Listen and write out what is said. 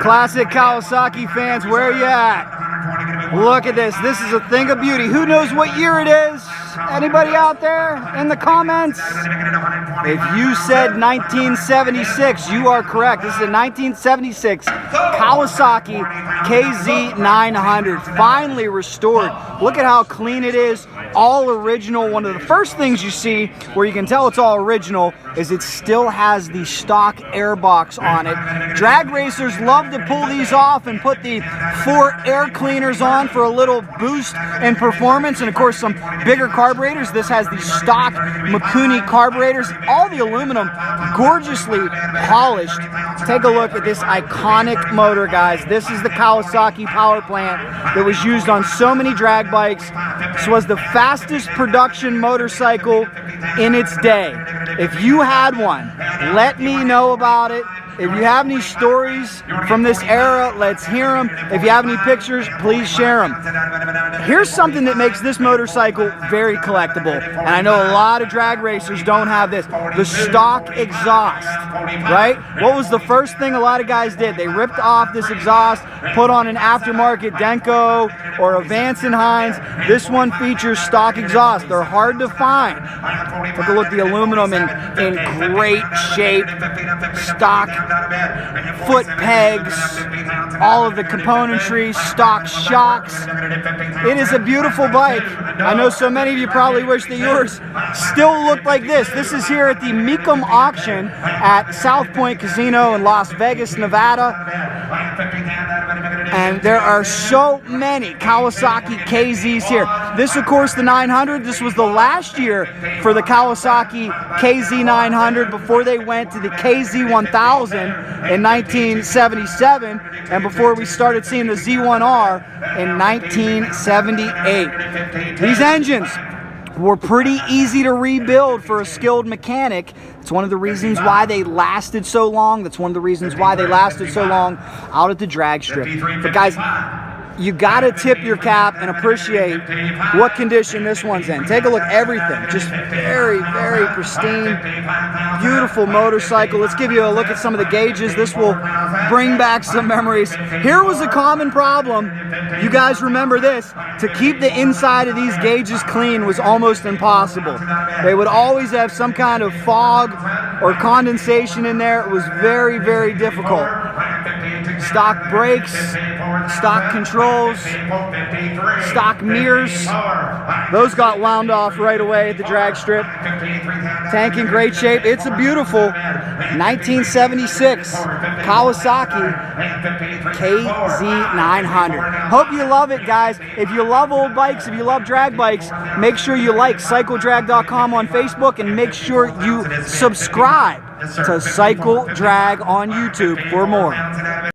Classic Kawasaki fans, where you at? Look at this. This is a thing of beauty. Who knows what year it is? Anybody out there in the comments? If you said 1976, you are correct. This is a 1976 Kawasaki KZ 900, finally restored. Look at how clean it is. All original. One of the first things you see where you can tell it's all original is it still has the stock airbox on it. Drag racers love to pull these off and put the 4 air cleaners on for a little boost in performance, and of course some bigger carburetors. This has the stock Mikuni carburetors, all the aluminum, gorgeously polished. Take a look at this iconic motor, guys. This is the Kawasaki power plant that was used on so many drag bikes. This was the fastest production motorcycle in its day. If you had one, let me know about it. If you have any stories from this era, let's hear them. If you have any pictures, please share them. Here's something that makes this motorcycle very collectible, and I know a lot of drag racers don't have this. The stock exhaust, right? What was the first thing a lot of guys did? They ripped off this exhaust, put on an aftermarket Denko or a Vance & Hines. This one features stock exhaust. They're hard to find. Take a look at the aluminum in great shape. Stock foot pegs, all of the componentry, stock shocks. It is a beautiful bike. I know so many of you probably wish that yours still looked like this. This is here at the Mecum auction at South Point Casino in Las Vegas, Nevada. And there are so many Kawasaki KZs here. This, of course, the 900. This was the last year for the Kawasaki KZ 900 before they went to the KZ 1000 in 1977, and before we started seeing the Z1R in 1978. These engines were pretty easy to rebuild for a skilled mechanic. It's one of the reasons why they lasted so long. That's one of the reasons why they lasted so long out at the drag strip. But guys, you gotta tip your cap and appreciate what condition this one's in. Take a look, everything, just very, very pristine, beautiful motorcycle. Let's give you a look at some of the gauges. This will bring back some memories. Here was a common problem. You guys remember this. To keep the inside of these gauges clean was almost impossible. They would always have some kind of fog or condensation in there. It was very, very difficult. Stock brakes, stock controls, stock mirrors. Those got wound off right away at the drag strip. Tank in great shape. It's a beautiful 1976 Kawasaki KZ 900. Hope you love it, guys. If you love old bikes, if you love drag bikes, make sure you like CycleDrag.com on Facebook, and make sure you subscribe to Cycle Drag on YouTube for more.